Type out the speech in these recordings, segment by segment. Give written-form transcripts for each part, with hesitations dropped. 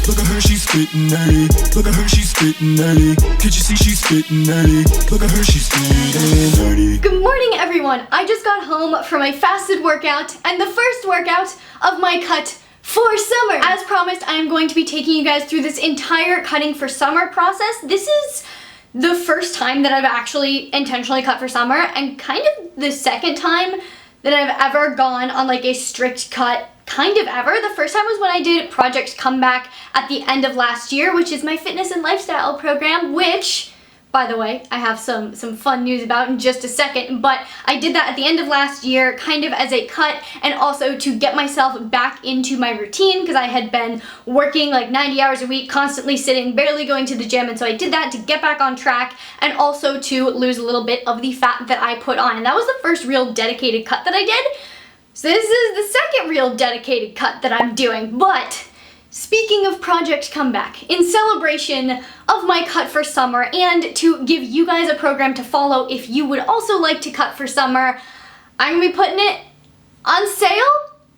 Look at her, she's spittin' nerdy. Look at her, she's spittin' nerdy. Can't you see she's spittin' nerdy? Look at her, she's spittin' nerdy. Good morning, everyone. I just got home from my fasted workout and the first workout of my cut for summer. As promised, I am going to be taking you guys through this entire cutting for summer process. This is the first time that I've actually intentionally cut for summer and kind of the second time that I've ever gone on like a strict cut kind of ever. The first time was when I did Project Comeback at the end of last year, which is my fitness and lifestyle program, which, by the way, I have some fun news about in just a second, but I did that at the end of last year kind of as a cut and also to get myself back into my routine because I had been working like 90 hours a week, constantly sitting, barely going to the gym, and so I did that to get back on track and also to lose a little bit of the fat that I put on. And that was the first real dedicated cut that I did. So this is the second real dedicated cut that I'm doing. But speaking of Project Comeback, in celebration of my cut for summer and to give you guys a program to follow if you would also like to cut for summer, I'm gonna be putting it on sale?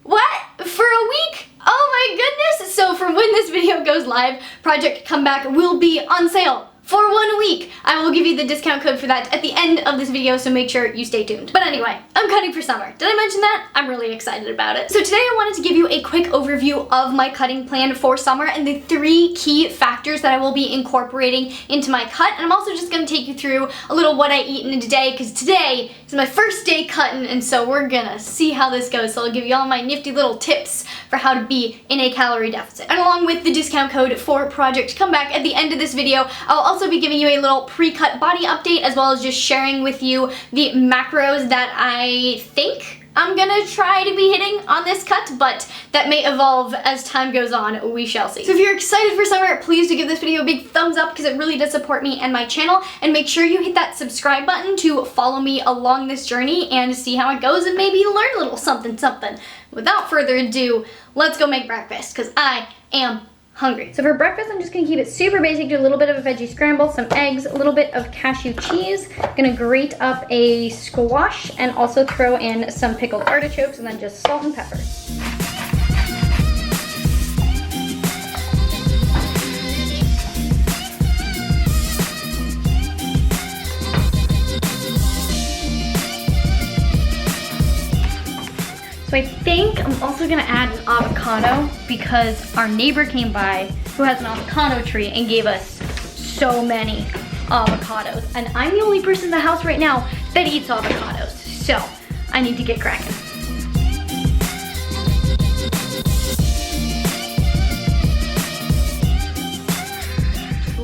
What? For a week? Oh my goodness! So for when this video goes live, Project Comeback will be on sale for 1 week. I will give you the discount code for that at the end of this video, so make sure you stay tuned. But anyway, I'm cutting for summer. Did I mention that? I'm really excited about it. So today I wanted to give you a quick overview of my cutting plan for summer and the 3 key factors that I will be incorporating into my cut. And I'm also just gonna take you through a little what I eat in a day, because today is my first day cutting, and so we're gonna see how this goes. So I'll give you all my nifty little tips for how to be in a calorie deficit. And along with the discount code for Project Comeback at the end of this video, I'll also be giving you a little pre-cut body update as well as just sharing with you the macros that I think I'm gonna try to be hitting on this cut, but that may evolve as time goes on. We shall see. So if you're excited for summer, please do give this video a big thumbs up because it really does support me and my channel, and make sure you hit that subscribe button to follow me along this journey and see how it goes and maybe learn a little something. Without further ado, let's go make breakfast because I am hungry. So for breakfast, I'm just gonna keep it super basic. Do a little bit of a veggie scramble, some eggs, a little bit of cashew cheese. Gonna grate up a squash and also throw in some pickled artichokes and then just salt and pepper. So I think I'm also gonna add an avocado because our neighbor came by who has an avocado tree and gave us so many avocados. And I'm the only person in the house right now that eats avocados. So I need to get cracking.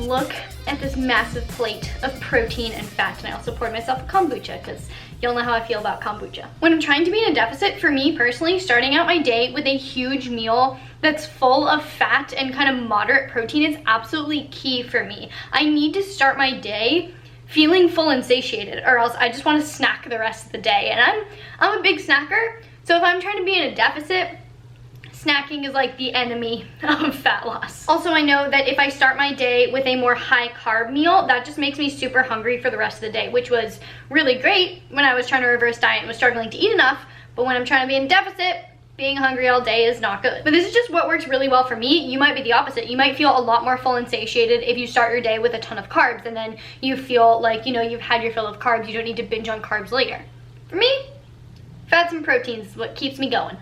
Look at this massive plate of protein and fat, and I also poured myself a kombucha because you'll know how I feel about kombucha. When I'm trying to be in a deficit, for me personally, starting out my day with a huge meal that's full of fat and kind of moderate protein is absolutely key for me. I need to start my day feeling full and satiated, or else I just want to snack the rest of the day. And I'm a big snacker, so if I'm trying to be in a deficit, snacking is like the enemy of fat loss. Also, I know that if I start my day with a more high carb meal, that just makes me super hungry for the rest of the day, which was really great when I was trying to reverse diet and was struggling to eat enough. But when I'm trying to be in deficit, being hungry all day is not good. But this is just what works really well for me. You might be the opposite. You might feel a lot more full and satiated if you start your day with a ton of carbs, and then you feel like, you know, you've had your fill of carbs. You don't need to binge on carbs later. For me, fats and proteins is what keeps me going.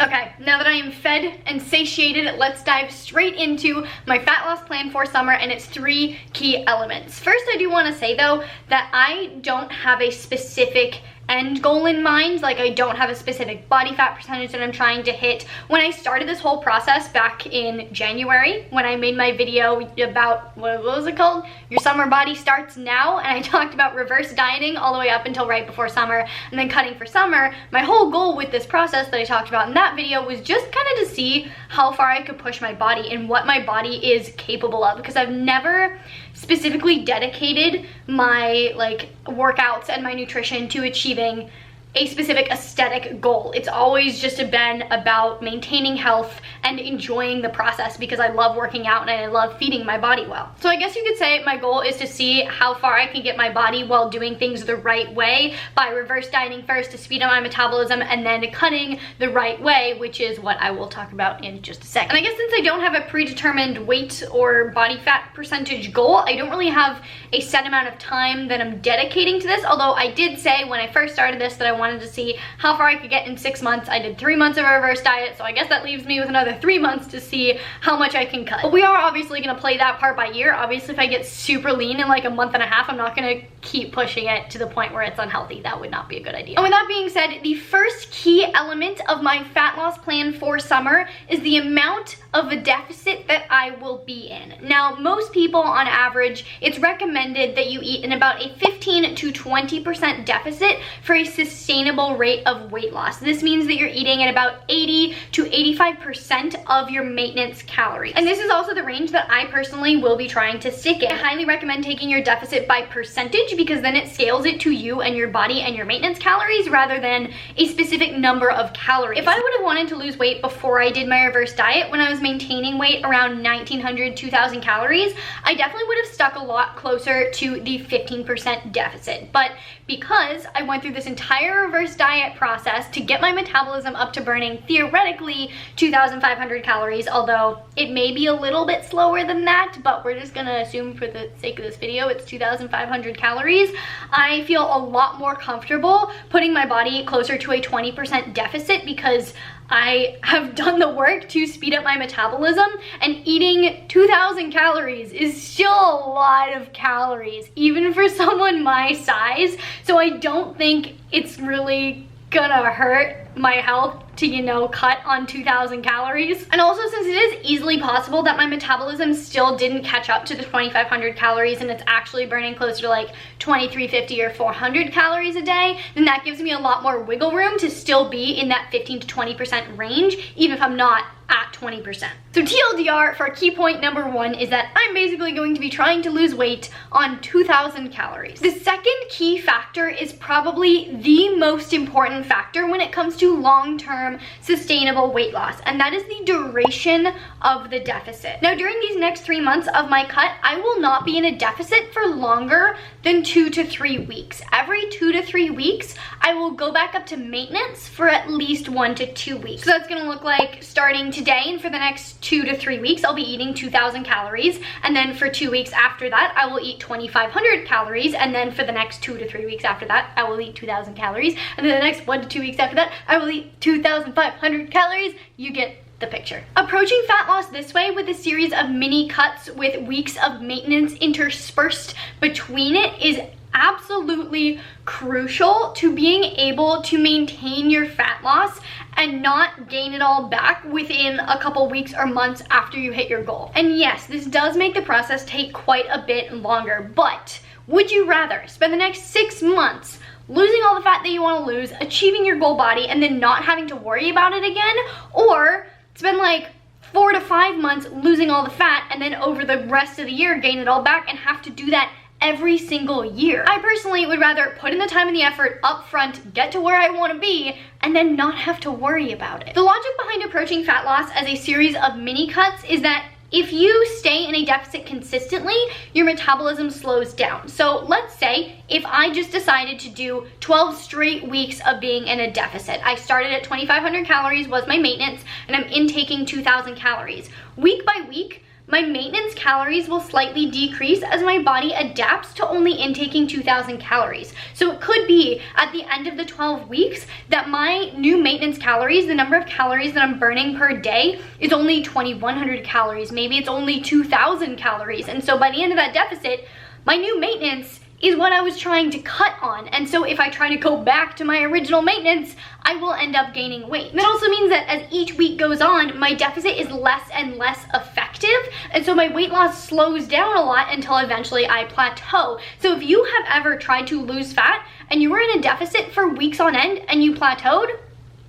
Okay, now that I am fed and satiated, let's dive straight into my fat loss plan for summer and its 3 key elements. First, I do want to say though that I don't have a specific end goal in mind. Like, I don't have a specific body fat percentage that I'm trying to hit. When I started this whole process back in January, when I made my video about, what was it called? Your summer body starts now, and I talked about reverse dieting all the way up until right before summer and then cutting for summer, my whole goal with this process that I talked about in that video was just kind of to see how far I could push my body and what my body is capable of, because I've never specifically dedicated my like workouts and my nutrition to achieving a specific aesthetic goal. It's always just been about maintaining health and enjoying the process because I love working out and I love feeding my body well. So I guess you could say my goal is to see how far I can get my body while doing things the right way by reverse dieting first to speed up my metabolism and then cutting the right way, which is what I will talk about in just a second. And I guess since I don't have a predetermined weight or body fat percentage goal, I don't really have a set amount of time that I'm dedicating to this, although I did say when I first started this that I wanted to see how far I could get in 6 months. I did 3 months of a reverse diet, so I guess that leaves me with another 3 months to see how much I can cut. But we are obviously gonna play that part by ear. Obviously, if I get super lean in like a month and a half, I'm not gonna keep pushing it to the point where it's unhealthy. That would not be a good idea. And with that being said, the first key element of my fat loss plan for summer is the amount of a deficit that I will be in. Now, most people on average, it's recommended that you eat in about a 15 to 20% deficit for a sustainable rate of weight loss. This means that you're eating at about 80 to 85% of your maintenance calories. And this is also the range that I personally will be trying to stick in. I highly recommend taking your deficit by percentage because then it scales it to you and your body and your maintenance calories rather than a specific number of calories. If I would have wanted to lose weight before I did my reverse diet, when I was maintaining weight around 1900, 2000 calories, I definitely would have stuck a lot closer to the 15% deficit. But because I went through this entire reverse diet process to get my metabolism up to burning theoretically 2,500 calories, although it may be a little bit slower than that, but we're just gonna assume for the sake of this video it's 2,500 calories, I feel a lot more comfortable putting my body closer to a 20% deficit because I have done the work to speed up my metabolism, and eating 2,000 calories is still a lot of calories, even for someone my size. So I don't think it's really gonna hurt my health to, you know, cut on 2,000 calories. And also, since it is easily possible that my metabolism still didn't catch up to the 2,500 calories and it's actually burning closer to like 2,350 or 400 calories a day, then that gives me a lot more wiggle room to still be in that 15 to 20% range, even if I'm not at 20%. So TLDR for key point number 1 is that I'm basically going to be trying to lose weight on 2,000 calories. The second key factor is probably the most important factor when it comes to long-term sustainable weight loss, and that is the duration of the deficit. Now, during these next 3 months of my cut, I will not be in a deficit for longer than 2 to 3 weeks. Every 2 to 3 weeks, I will go back up to maintenance for at least 1 to 2 weeks. So that's gonna look like starting today, and for the next 2 to 3 weeks, I'll be eating 2,000 calories, and then for 2 weeks after that, I will eat 2,500 calories, and then for the next 2 to 3 weeks after that, I will eat 2,000 calories, and then the next 1 to 2 weeks after that, I will eat 2,500 calories. You get the picture. Approaching fat loss this way with a series of mini cuts with weeks of maintenance interspersed between it is absolutely crucial to being able to maintain your fat loss and not gain it all back within a couple weeks or months after you hit your goal. And yes, this does make the process take quite a bit longer, but would you rather spend the next 6 months losing all the fat that you want to lose, achieving your goal body, and then not having to worry about it again, or spend like 4 to 5 months losing all the fat and then over the rest of the year gain it all back and have to do that every single year? I personally would rather put in the time and the effort up front, get to where I want to be, and then not have to worry about it. The logic behind approaching fat loss as a series of mini cuts is that if you stay in a deficit consistently, your metabolism slows down. So let's say if I just decided to do 12 straight weeks of being in a deficit. I started at 2,500 calories was my maintenance, and I'm intaking 2,000 calories. Week by week, my maintenance calories will slightly decrease as my body adapts to only intaking 2,000 calories. So it could be at the end of the 12 weeks that my new maintenance calories, the number of calories that I'm burning per day, is only 2,100 calories. Maybe it's only 2,000 calories. And so by the end of that deficit, my new maintenance is what I was trying to cut on. And so if I try to go back to my original maintenance, I will end up gaining weight. And that also means that as each week goes on, my deficit is less and less effective. And so my weight loss slows down a lot until eventually I plateau. So if you have ever tried to lose fat and you were in a deficit for weeks on end and you plateaued,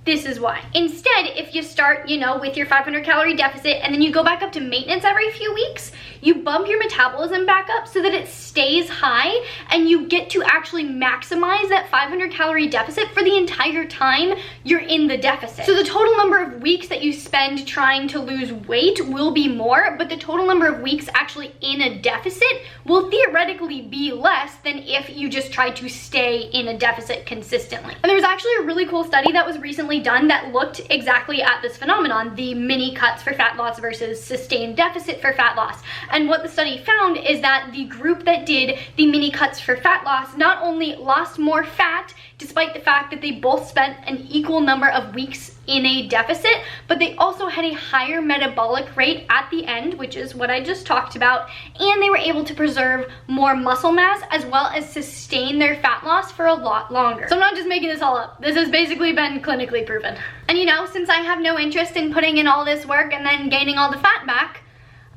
This is why. Instead, if you start, you know, with your 500 calorie deficit and then you go back up to maintenance every few weeks, you bump your metabolism back up so that it stays high and you get to actually maximize that 500 calorie deficit for the entire time you're in the deficit. So the total number of weeks that you spend trying to lose weight will be more, but the total number of weeks actually in a deficit will theoretically be less than if you just tried to stay in a deficit consistently. And there was actually a really cool study that was recently done that looked exactly at this phenomenon, the mini cuts for fat loss versus sustained deficit for fat loss. And what the study found is that the group that did the mini cuts for fat loss not only lost more fat, despite the fact that they both spent an equal number of weeks in a deficit, but they also had a higher metabolic rate at the end, which is what I just talked about, and they were able to preserve more muscle mass as well as sustain their fat loss for a lot longer. So I'm not just making this all up. This has basically been clinically proven. And you know, since I have no interest in putting in all this work and then gaining all the fat back,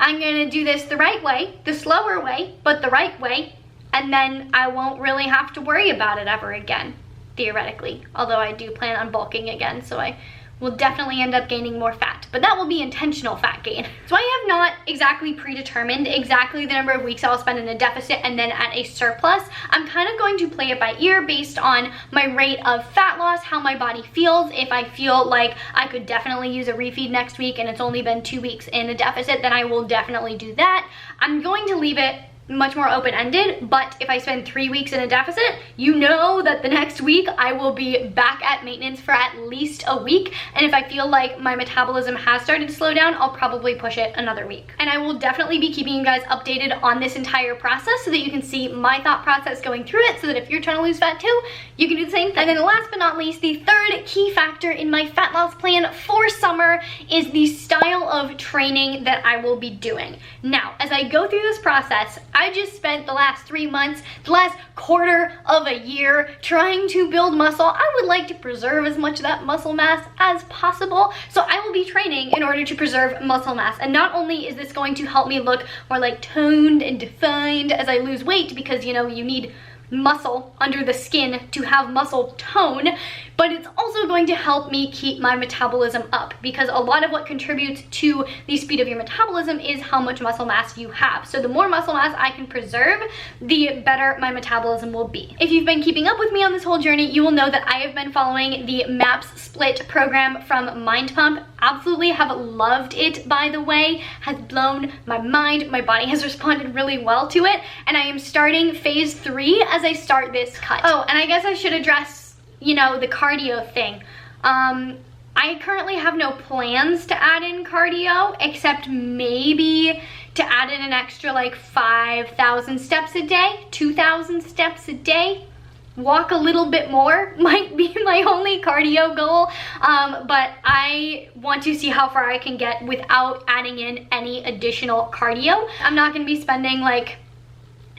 I'm gonna do this the right way, the slower way, but the right way, and then I won't really have to worry about it ever again, theoretically. Although I do plan on bulking again, so I will definitely end up gaining more fat, but that will be intentional fat gain. So I have not exactly predetermined exactly the number of weeks I'll spend in a deficit and then at a surplus. I'm kind of going to play it by ear based on my rate of fat loss, how my body feels. If I feel like I could definitely use a refeed next week and it's only been 2 weeks in a deficit, then I will definitely do that. I'm going to leave it much more open-ended, but if I spend 3 weeks in a deficit, you know that the next week I will be back at maintenance for at least a week, and if I feel like my metabolism has started to slow down, I'll probably push it another week. And I will definitely be keeping you guys updated on this entire process so that you can see my thought process going through it, so that if you're trying to lose fat too, you can do the same thing. And then last but not least, the third key factor in my fat loss plan for summer is the style of training that I will be doing. Now, as I go through this process, I just spent the last 3 months, the last quarter of a year trying to build muscle. I would like to preserve as much of that muscle mass as possible. So I will be training in order to preserve muscle mass. And not only is this going to help me look more like toned and defined as I lose weight, because you know, you need muscle under the skin to have muscle tone, but it's also going to help me keep my metabolism up, because a lot of what contributes to the speed of your metabolism is how much muscle mass you have. So the more muscle mass I can preserve, the better my metabolism will be. If you've been keeping up with me on this whole journey, you will know that I have been following the MAPS Split program from MINDPUMP. Absolutely have loved it, by the way. Has blown my mind. My body has responded really well to it, and I am starting phase 3 as I start this cut. Oh, and I guess I should address, you know, the cardio thing. I currently have no plans to add in cardio, except maybe to add in an extra like 5,000 steps a day, 2,000 steps a day. Walk a little bit more might be my only cardio goal, but I want to see how far I can get without adding in any additional cardio. I'm not gonna be spending like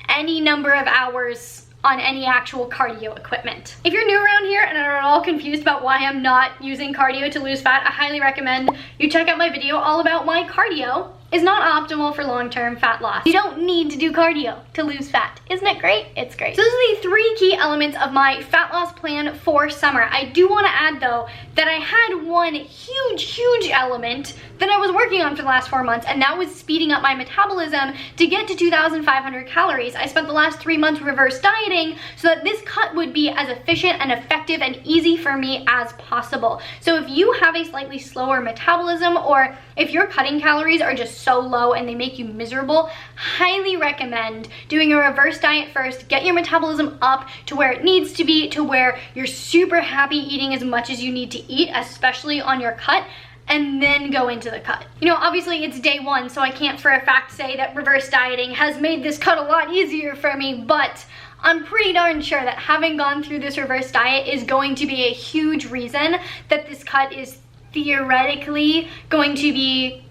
any number of hours on any actual cardio equipment. If you're new around here and are at all confused about why I'm not using cardio to lose fat, I highly recommend you check out my video all about why cardio is not optimal for long-term fat loss. You don't need to do cardio to lose fat. Isn't it great? It's great. So those are the 3 key elements of my fat loss plan for summer. I do want to add though that I had one huge element that I was working on for the last 4 months, and that was speeding up my metabolism to get to 2,500 calories. I spent the last 3 months reverse dieting so that this cut would be as efficient and effective and easy for me as possible. So if you have a slightly slower metabolism, or if your cutting calories are just so low and they make you miserable, highly recommend doing a reverse diet first. Get your metabolism up to where it needs to be, to where you're super happy eating as much as you need to eat, especially on your cut, and then go into the cut. You know, obviously it's day 1, so I can't for a fact say that reverse dieting has made this cut a lot easier for me, but I'm pretty darn sure that having gone through this reverse diet is going to be a huge reason that this cut is theoretically going to be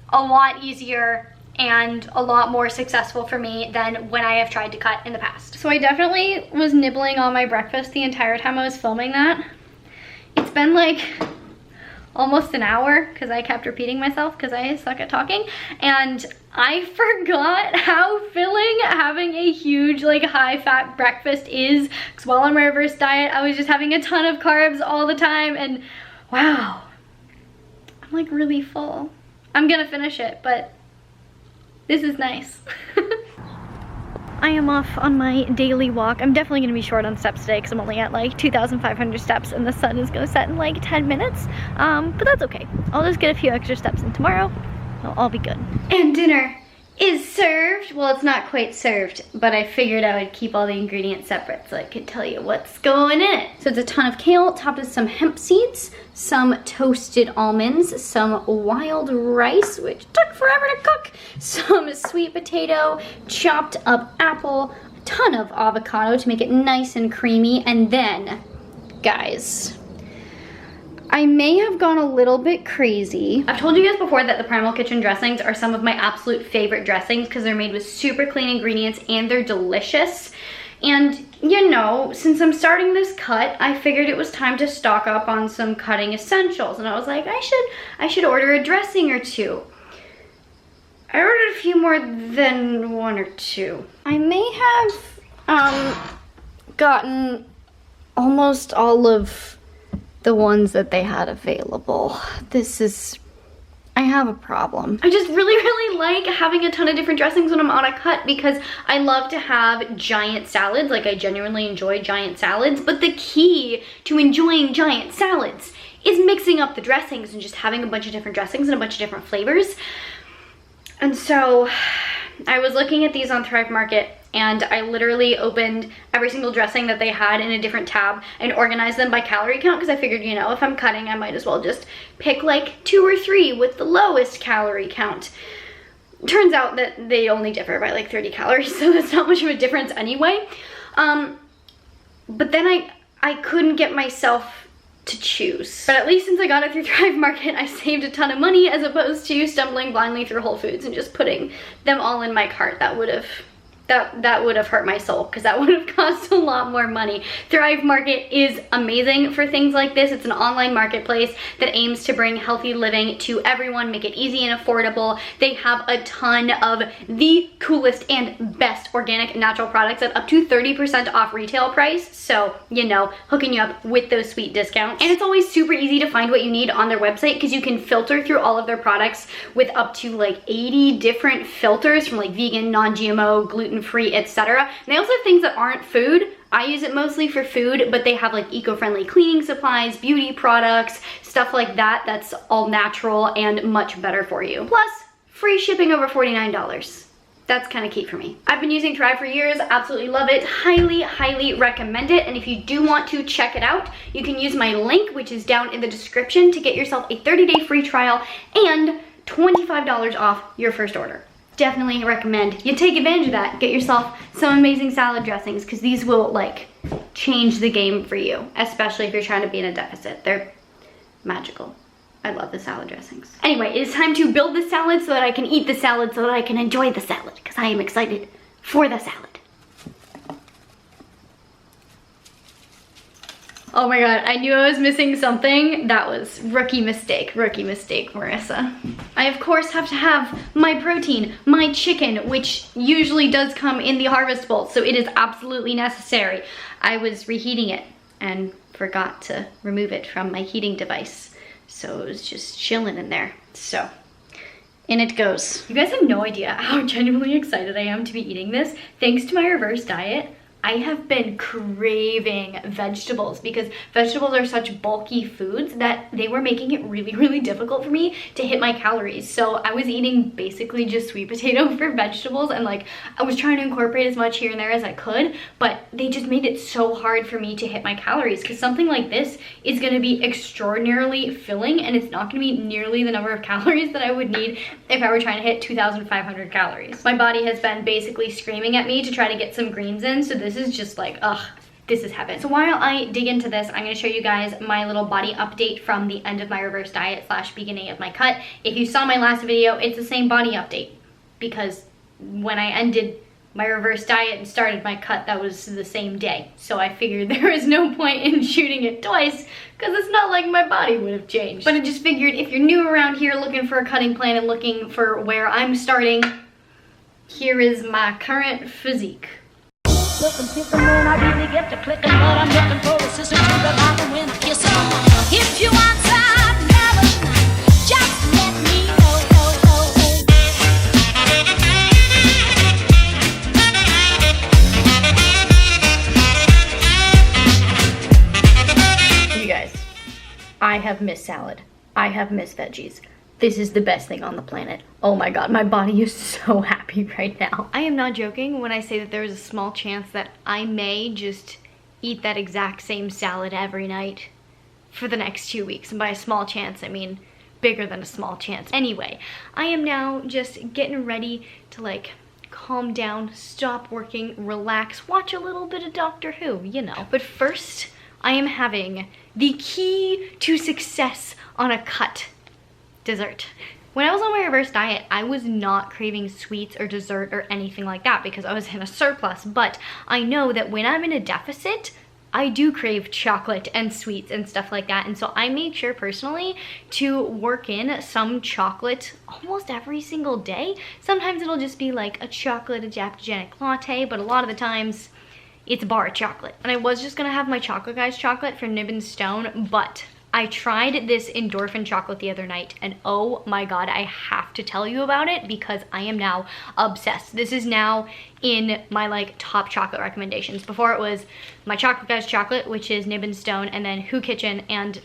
a lot easier and a lot more successful for me than when I have tried to cut in the past. So I definitely was nibbling on my breakfast the entire time I was filming that. It's been like almost an hour because I kept repeating myself because I suck at talking, and I forgot how filling having a huge like high fat breakfast is, because while on my reverse diet I was just having a ton of carbs all the time, and Wow. I'm like really full. I'm gonna finish it, but this is nice. I am off on my daily walk. I'm definitely gonna be short on steps today because I'm only at like 2,500 steps and the sun is gonna set in like 10 minutes. But that's okay. I'll just get a few extra steps in tomorrow. It'll all be good. And dinner is served. Well, it's not quite served, but I figured I would keep all the ingredients separate so I could tell you what's going in it. So it's a ton of kale topped with some hemp seeds, some toasted almonds, some wild rice, which took forever to cook, some sweet potato, chopped up apple, a ton of avocado to make it nice and creamy, and then, guys, I may have gone a little bit crazy. I've told you guys before that the Primal Kitchen dressings are some of my absolute favorite dressings because they're made with super clean ingredients and they're delicious. And you know, since I'm starting this cut, I figured it was time to stock up on some cutting essentials. And I was like, I should order a dressing or two. I ordered a few more than one or two. I may have gotten almost all of the ones that they had available. I have a problem. I just really like having a ton of different dressings when I'm on a cut because I love to have giant salads. Like, I genuinely enjoy giant salads, but the key to enjoying giant salads is mixing up the dressings and just having a bunch of different dressings and a bunch of different flavors. And so I was looking at these on Thrive Market and I literally opened every single dressing that they had in a different tab and organized them by calorie count because I figured, you know, if I'm cutting, I might as well just pick like 2 or 3 with the lowest calorie count. Turns out that they only differ by like 30 calories, so that's not much of a difference anyway. But then I couldn't get myself to choose. But at least since I got it through Thrive Market, I saved a ton of money as opposed to stumbling blindly through Whole Foods and just putting them all in my cart. That would have hurt my soul because that would have cost a lot more money. Thrive Market is amazing for things like this. It's an online marketplace that aims to bring healthy living to everyone, make it easy and affordable. They have a ton of the coolest and best organic natural products at up to 30% off retail price. So, you know, hooking you up with those sweet discounts. And it's always super easy to find what you need on their website because you can filter through all of their products with up to like 80 different filters from like vegan, non-GMO, gluten-free, etc. And they also have things that aren't food. I use it mostly for food, but they have like eco-friendly cleaning supplies, beauty products, stuff like that that's all natural and much better for you. Plus, free shipping over $49. That's kind of key for me. I've been using Thrive for years, absolutely love it, highly recommend it. And if you do want to check it out, you can use my link, which is down in the description, to get yourself a 30-day free trial and $25 off your first order. Definitely recommend you take advantage of that. Get yourself some amazing salad dressings because these will like change the game for you, especially if you're trying to be in a deficit. They're magical. I love the salad dressings. Anyway, it is time to build the salad so that I can eat the salad so that I can enjoy the salad because I am excited for the salad. Oh my god, I knew I was missing something. That was rookie mistake, Marissa. I of course have to have my protein, my chicken, which usually does come in the Harvest Bowl, so it is absolutely necessary. I was reheating it and forgot to remove it from my heating device, so it was just chilling in there. So, in it goes. You guys have no idea how genuinely excited I am to be eating this. Thanks to my reverse diet, I have been craving vegetables because vegetables are such bulky foods that they were making it really difficult for me to hit my calories. So I was eating basically just sweet potato for vegetables and like I was trying to incorporate as much here and there as I could, but they just made it so hard for me to hit my calories because something like this is gonna be extraordinarily filling and it's not gonna be nearly the number of calories that I would need if I were trying to hit 2,500 calories. My body has been basically screaming at me to try to get some greens in, so this is just like, ugh, this is heaven. So while I dig into this, I'm gonna show you guys my little body update from the end of my reverse diet / beginning of my cut. If you saw my last video, it's the same body update because when I ended my reverse diet and started my cut, that was the same day. So I figured there was no point in shooting it twice because it's not like my body would have changed. But I just figured if you're new around here looking for a cutting plan and looking for where I'm starting, here is my current physique. Looking, kissing when I really get to clicking, but I'm looking for a sister to the bottom when I kiss her. If you want some I have missed salad. I have missed veggies. This is the best thing on the planet. Oh my god, my body is so happy right now. I am not joking when I say that there is a small chance that I may just eat that exact same salad every night for the next 2 weeks. And by a small chance, I mean bigger than a small chance. Anyway, I am now just getting ready to like calm down, stop working, relax, watch a little bit of Doctor Who, you know. But first, I am having the key to success on a cut: dessert. When I was on my reverse diet, I was not craving sweets or dessert or anything like that because I was in a surplus, but I know that when I'm in a deficit, I do crave chocolate and sweets and stuff like that, and so I made sure personally to work in some chocolate almost every single day. Sometimes it'll just be like a chocolate adaptogenic latte, but a lot of the times it's bar chocolate. And I was just gonna have my Chocolate Guys chocolate from Nib and Stone, but I tried this endorphin chocolate the other night, and oh my god, I have to tell you about it because I am now obsessed. This is now in my like top chocolate recommendations. Before it was my Chocolate Guys chocolate, which is Nib and Stone, and then Who Kitchen and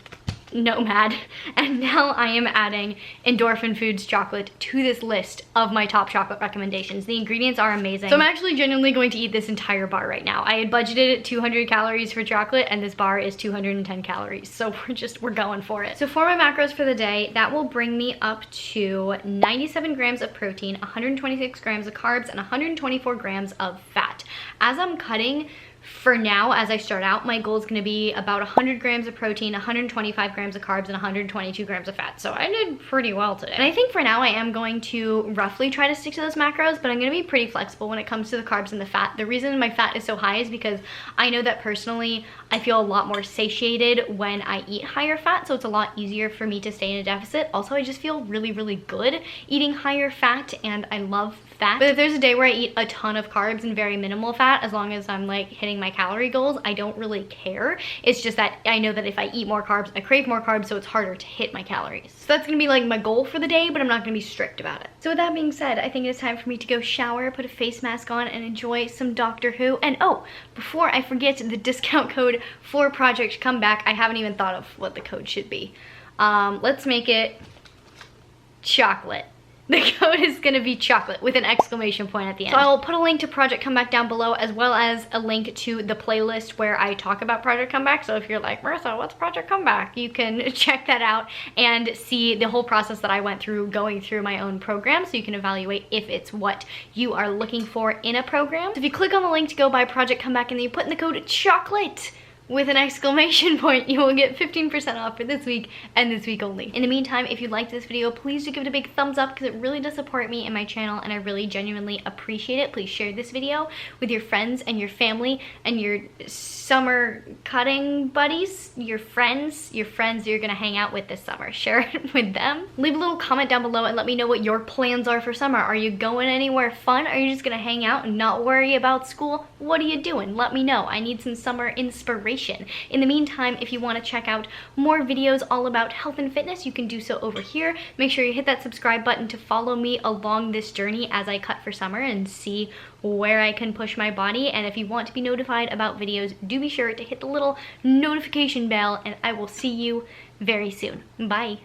Nomad, and now I am adding Endorphin Foods chocolate to this list of my top chocolate recommendations. The ingredients are amazing. So I'm actually genuinely going to eat this entire bar right now. I had budgeted 200 calories for chocolate, and this bar is 210 calories. So we're going for it. So for my macros for the day, that will bring me up to 97 grams of protein, 126 grams of carbs, and 124 grams of fat. As I'm cutting, for now, as I start out, my goal is going to be about 100 grams of protein, 125 grams of carbs, and 122 grams of fat. So I did pretty well today. And I think for now I am going to roughly try to stick to those macros, but I'm going to be pretty flexible when it comes to the carbs and the fat. The reason my fat is so high is because I know that personally I feel a lot more satiated when I eat higher fat, so it's a lot easier for me to stay in a deficit. Also, I just feel really, really good eating higher fat, and I love fat. But if there's a day where I eat a ton of carbs and very minimal fat, as long as I'm like hitting my calorie goals, I don't really care. It's just that I know that if I eat more carbs, I crave more carbs, so it's harder to hit my calories. So that's gonna be like my goal for the day, but I'm not gonna be strict about it. So with that being said, I think it's time for me to go shower, put a face mask on, and enjoy some Doctor Who. And oh, before I forget the discount code for Project Comeback, I haven't even thought of what the code should be. Let's make it chocolate. The code is going to be chocolate with an exclamation point at the end. So I'll put a link to Project Comeback down below, as well as a link to the playlist where I talk about Project Comeback. So if you're like, Marissa, what's Project Comeback? You can check that out and see the whole process that I went through going through my own program, so you can evaluate if it's what you are looking for in a program. So if you click on the link to go buy Project Comeback and then you put in the code chocolate with an exclamation point, you will get 15% off for this week and this week only. In the meantime, if you liked this video, please do give it a big thumbs up because it really does support me and my channel, and I really genuinely appreciate it. Please share this video with your friends and your family and your summer cutting buddies, your friends you're gonna hang out with this summer. Share it with them. Leave a little comment down below and let me know what your plans are for summer. Are you going anywhere fun? Are you just gonna hang out and not worry about school? What are you doing? Let me know. I need some summer inspiration. In the meantime, if you want to check out more videos all about health and fitness, you can do so over here. Make sure you hit that subscribe button to follow me along this journey as I cut for summer and see where I can push my body. And if you want to be notified about videos, do be sure to hit the little notification bell, and I will see you very soon. Bye.